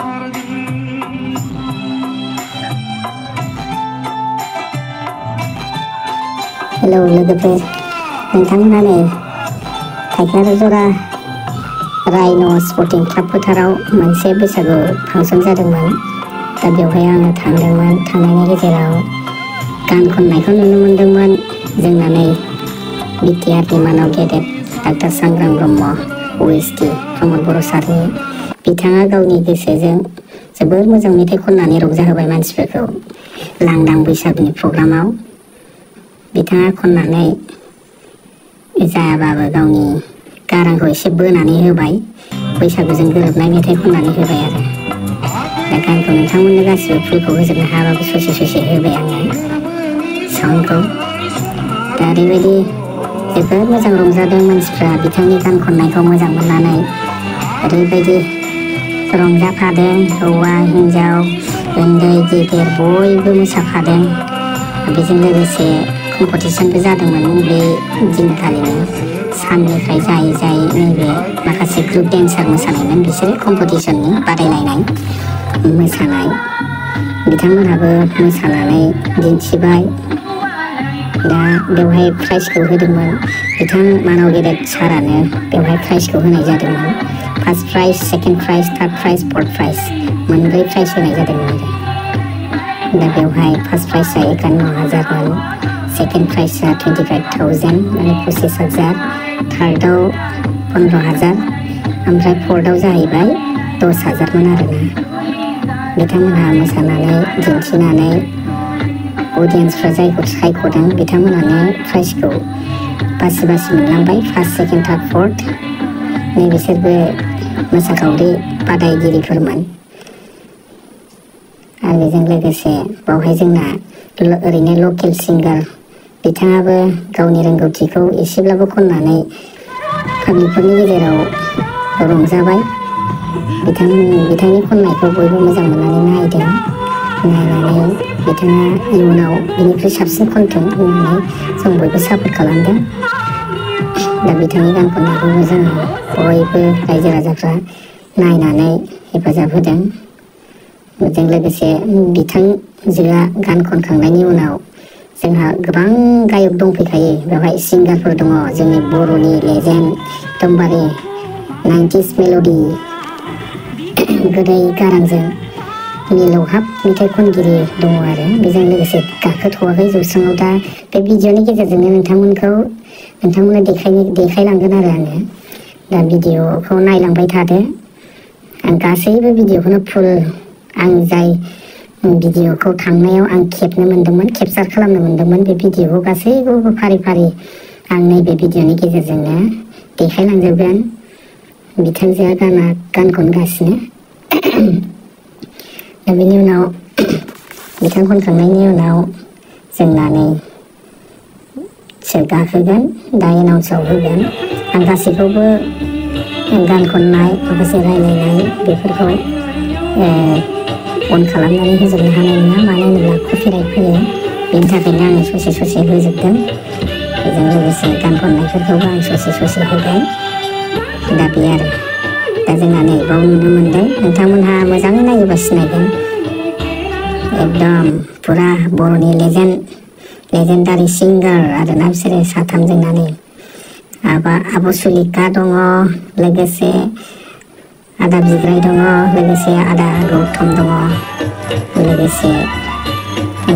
Hello लोगोफोर, नोंथांमोना नै फाइखारिजरा रायन' स्पर्टिं क्लाब फोथाराव मोनसे बैसागु फांसन जादोंमोन। दा बेवहाय आङो थांदोंमोन। थांनायनि गेजेराव गान खननायखौ नुनो मोन्दोंमोन। जोंना नै बिटिआरनि मानाव गेदेर डाक्टर सांग्रां ब्रह्म OST प्रमद बर' सारनि बिथाङा गावनि गोसोजों जोबोर मोजां मेथाइ खननानै रंजाहोबाय मानसिफोरखौ। लांदां बैसागुनि प्रग्रामाव बिथाङा खननानै जायाबाबो गावनि गारांखौ एसे बोनानै होबाय, बैसागुजों गोरोबनाय मेथाइ खननानै होबाय आरो। दा गानखौ नोंथांमोननो गासिबो फुलखौ होजोबनो हायाबाबो ससे होबाय आङो साउन्डखौ। दा ओरैबायदि जोबोद मोजां रंजादों मानसिफ्रा बिथांनि गान खननायखौ मोजां मोननानै। ओरैबायदि रंजाफादों, हौवा हिन्जाव उन्दै गेदेर बयबो मोसाफादों। बेजों लोगोसे कम्पिटिसनबो जादोंमोन बे दिनखालिनो। साननिफ्राय जायै नैबे माखासे ग्रुप डेन्सार मोसानायमोन, बिसोरो कम्पिटिसननि बादायलायनाय मोसानाय। बिथांमोनहाबो मोसानानै दिन्थिबाय। दा बेवहाय प्राइजखौ होदोंमोन बिथां मानाव गेदेर सारानो बेवहाय प्राइजखौ होनाय जादोंमोन। First prize, second prize, third prize, fourth prize मोनब्रै प्राइज होनाय जादोंमोन आरो। दा बेवहाय फार्स्ट प्राइजआ 51,000मोन, सेकेन्ड प्राइजआ 25,000 माने 25,000, थार्डआव 15,000, ओमफ्राय फर्थआव जाहैबाय 10,000मोन आरोना। बिथांमोनहा मोसानानै दिन्थिनानै अडियेन्सफ्रा जायखौ सायख'दों बिथांमोनानो प्राइजखौ बासि मोनलांबाय। फार्स्ट, सेकेन्ड, थार्ड, फर्थ नै बिसोरबो मोसाखावरि बादायगिरिफोरमोन। आरो बेजों लोगोसे बावहाय जोंना ओरैनो लकेल सिंगार बिथाङाबो गावनि रोंगौथिखौ एसेब्लाबो खननानै पाब्लिकफोरनि गेजेराव रंजाबाय। बिथांनि खननायखौ बयबो मोजां मोननानै नायदों। नायनानै बिथाङा इयुनाव बिनिख्रुइ साबसिन खनथों होननानै जों बयबो सापर्ट खालामदों। दा बिथांनि गान खननायखौबो जों बयबो रायजो राजाफ्रा नायनानै हेफाजाब होदों। बेजों लोगोसे बिथांजोआ गान खनखांनायनि उनाव जोंहा गोबां गायक दंफैखायो। बेवहाय सिंगारफोर दङ, जोंनि बर'नि लेजेन्ड एकदमबारे 90s मेल'डि गोदै गारांजों मिलौहाब मेथाइ खनगिरि दङ आरो। बेजों लोगोसे गाखोथ'वाखै जौस्राङाव। दा बे भिडिअनि गेजेरजोंनो नोंथांमोननो देखायलांगोन आरो आङो। दा भिडिअखौ नायलांबाय थादो। आं गासैबो भिडिअखौनो फुल आं जाय भिडिअखौ थांनायाव आं खेबनो मोन्दोंमोन, केपचार खालामनो मोन्दोंमोन, बे भिडिअखौ गासैखौबो फारि आं नैबे भिडिअनि गेजेरजोंनो देखायलांजोबगोन। बिथांजोआ गान खनगासिनो। दा बेनि उनाव बिथां खनखांनायनि उनाव जोंना नै सोर गाखोगोन दा एनाउन्सआव होगोन। आं गासैखौबो गान खननाय माखासे रायलायनाय बेफोरखौ अन खालामनानै होजोबनो हानाय नङा, मानो होनोब्ला कपिराइट फैयो। बेनि थाखायनो आङो ससे होजोबदों। बेजों लोगोसे गान खननायफोरखौबो आं ससे होगोन। दा बे आरो दा जोंना नै बाव नुनो मोनदों। नोंथांमोनहा मोजाङै नायोबा सिनायगोन। एकदम फुरा बर'नि लेजेन्डारि सिंगार आरोना बिसोरो साथाम। जोंना नै आब' सुलिखा दङ, लोगोसे आदा बिग्राय दङ, लोगोसे आदा गौतम दङ, लोगोसे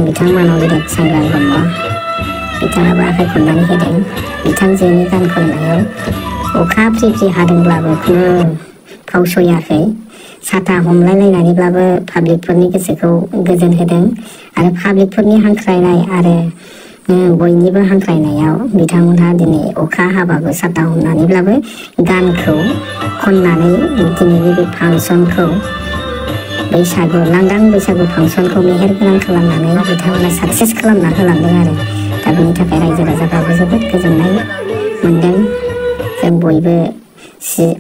बिथांमोनाव गेदेर सांग्रां ब्रह्म बिथाङाबो आखाइ खननानै होदों। बिथांजोनि गान खननायाव अखा फ्रि हादोंब्लाबो खुनु फावसयाखै। साथा हमलायलायनानैब्लाबो पाब्लिकफोरनि गोसोखौ गोजोन होदों। आरो पाब्लिकफोरनि हांख्रायनाय आरो बयनिबो हांख्रायनायाव बिथांमोनहा दिनै अखा हाबाबो साथा हमनानैब्लाबो गानखौ खननानै दिनैनि बे फांसनखौ लांदां बैसागु फांसनखौ मेहेरगोनां खालामनानै बिथांमोना साक्सेस खालामना होलांदों आरो। दा बेनि थाखाय रायजो राजाफ्राबो जोबोद गोजोननाय मोनदों। जों बयबो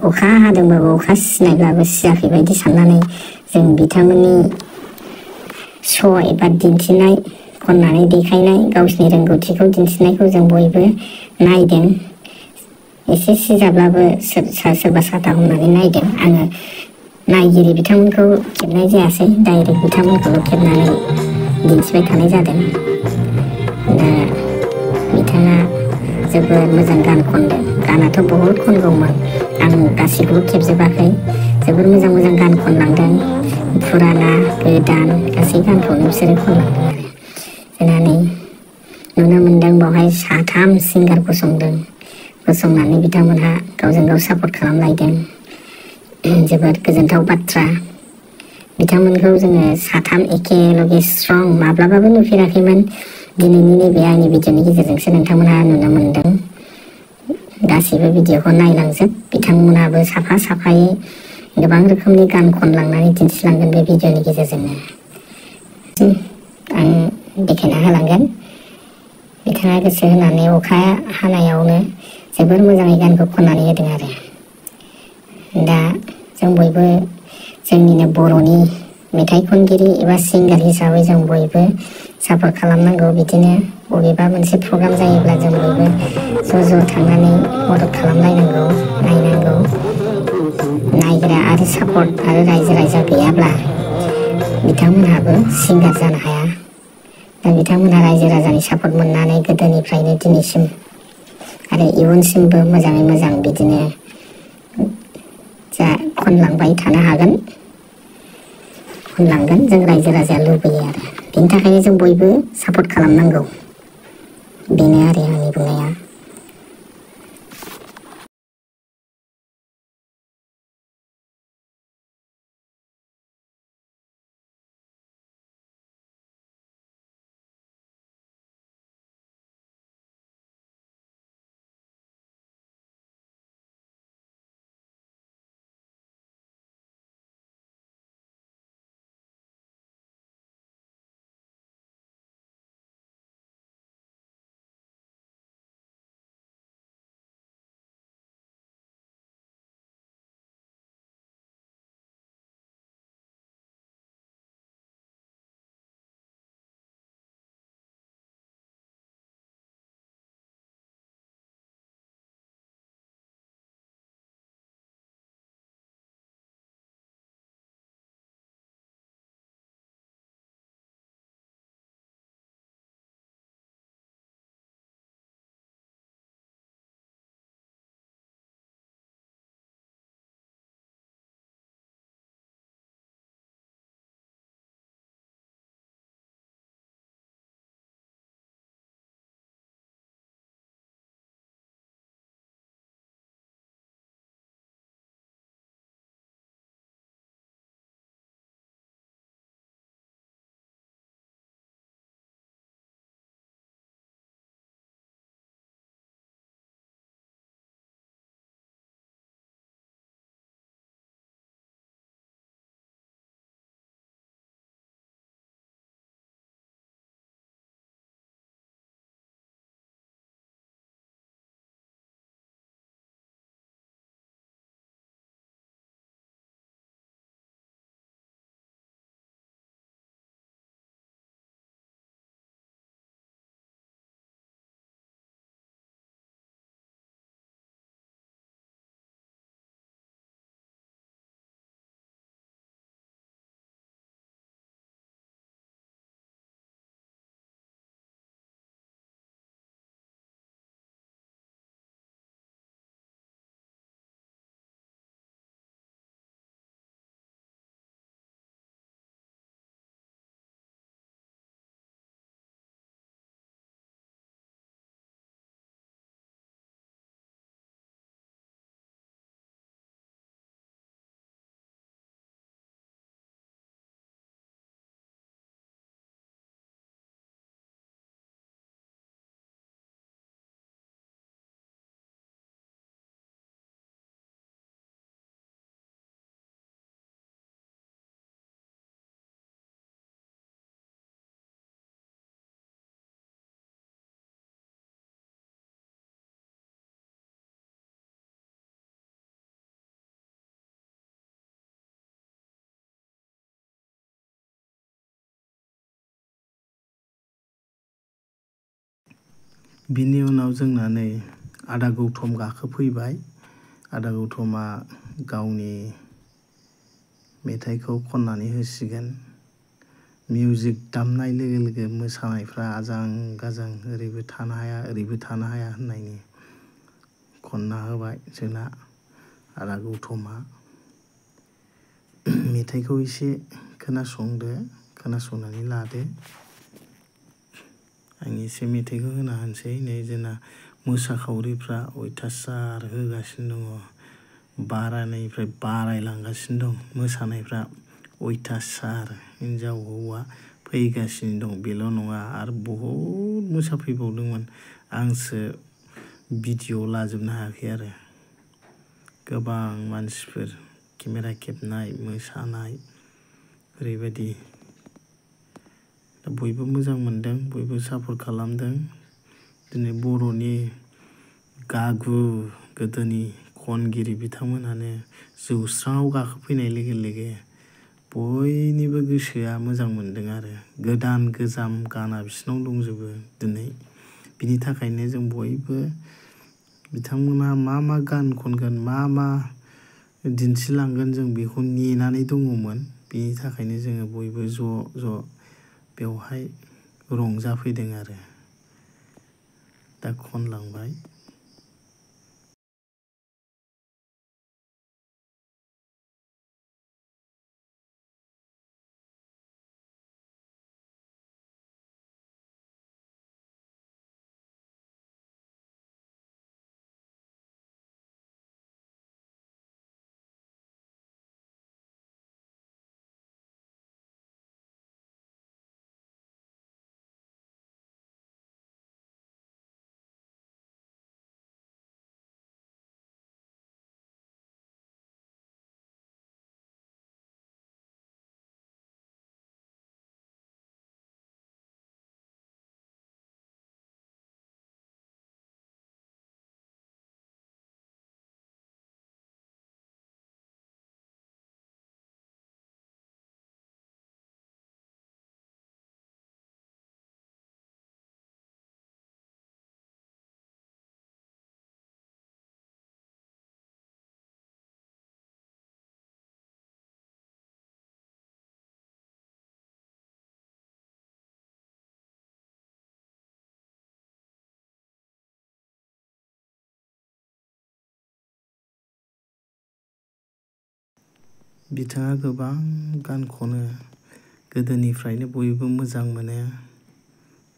अखा हादोंबाबो अखा सिनायब्लाबो सियाखै बायदि साननानै जों बिथांमोननि श' एबा दिन्थिनाय, खननानै देखायनाय, गावसिनि रोंगौथिखौ दिन्थिनायखौ जों बयबो नायदों। एसे सिजाब्लाबो सोरबा साथा हमनानै नायदों। आङो नायगिरि बिथांमोनखौ खेबनाय जायासै, डाइरेक्ट बिथांमोनखौल' खेबनानै दिन्थिबाय थानाय जादों। दा बिथाङा जोबोद मोजां गान खनदों। गानाथ' बहुद खनगौमोन, आं गासैखौबो खेबजोबाखै। जोबोद मोजां मोजां गान खनलांदों, फुराना गोदान गासै गानखौनो बिसोरो खनलांदों आरो। जोंहा नै नुनो मोनदों बावहाय 3 सिंगार गसंनानै बिथांमोनहा गावजों गाव सापर्ट खालामलायदों। जोबोद गोजोनथाव बाथ्रा। बिथांमोनखौ जोङो 3 एखेलगे स्ट्रं माब्लाबाबो नुफेराखैमोन। दिनैनि नैबे आंनि भिडिअनि गेजेरजोंसो नोंथांमोनहा नुनो मोनदों। गासैबो भिडिअखौ नायलांजोब। बिथांमोनहाबो साफा साफायै गोबां रोखोमनि गान खनलांनानै दिन्थिलांगोन बे भिडिअनि गेजेरजोंनो। आं देखायना होलांगोन। बिथाङा गोसो होनानै अखा हानायावनो जोबोर मोजाङै गानखौ खननानै होदों आरो। दा जों बयबो जोंनिनो बर'नि मेथाइ खनगिरि एबा सिंगार हिसाबै जों बयबो सापर्ट खालामनांगौ। बिदिनो बबेबा मोनसे प्रग्राम जायोब्ला जों बयबो ज' थांनानै मदद खालामलायनांगौ, नायनांगौ। नायग्रा आरो सापर्ट आरो रायजो राजा गैयाब्ला बिथांमोनहाबो सिंगार जानो हाया। दा बिथांमोनहा रायजो राजानि सापर्ट मोननानै गोदोनिफ्रायनो दिनैसिम आरो इयुनसिमबो मोजाङै मोजां बिदिनो खनलांबाय थानो हागोन, खनलांगोन। जों रायजो राजाया लुबैयो आरो बिनि थाखायनो जों बयबो सापर्ट खालामनांगौ। बेनो आरो आंनि बुंनाया। बिनि उनाव जोंना नै आदा गौतम गाखोफैबाय। आदा गौतमा गावनि मेथाइखौ खननानै होसिगोन। मिउजिक दामनाय लोगो लोगो मोसानायफ्रा आजां गाजां ओरैबो थानो हाया ओरैबो थानो हाया होननायनि खनना होबाय जोंना आदा गौतमा। मेथाइखौ एसे खोनासंनानै लादो। आं एसे मेथाइखौ होना होनोसै। नै जोंना मोसाखावरिफ्रा अयथासार होगासिनो दङ। बारायनायनिफ्राय बारायलांगासिनो दं मोसानायफ्रा अयथासार। हिन्जाव हौवा फैगासिनो दं। बेल' नङा आरो बहुद मोसाफैबावदोंमोन। आंसो भिडिअ लाजोबनो हायाखै आरो। गोबां मानसिफोर केमेरा खेबनाय मोसानाय ओरैबायदि। दा बयबो मोजां मोनदों, बयबो सापर्ट खालामदों। दिनै बर'नि गागु गोदोनि खनगिरि बिथांमोनहानो जौस्राङाव गाखोफैनाय लोगो लोगो बयनिबो गोसोआ मोजां मोनदों आरो। गोदान गोजाम गाना बिसिनाव दंजोबो दिनै। बिनि थाखायनो जों बयबो बिथांमोना मा गान खनगोन मा दिन्थिलांगोन जों बेखौ नेनानै दङमोन। बिनि थाखायनो जोङो बयबो ज' बेवहाय रंजाफैदों आरो। दा खनलांबाय। बिथाङा गोबां गान खनो। गोदोनिफ्रायनो बयबो मोजां मोनो।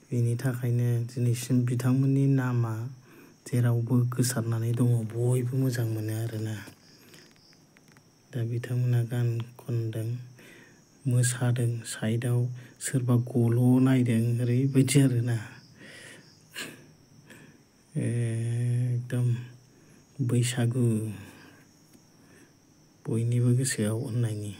बेनि थाखायनो दिनैसिम बिथांमोननि नामा जेरावबो गोसारनानै दङ। बयबो मोजां मोनो आरोना। दा बिथांमोना गान खनदों, मोसादों, साइडआव सोरबा गल' नायदों ओरैबायदि आरोना। एकदम बैसागु बयनिबो गोसोआव होननायनि।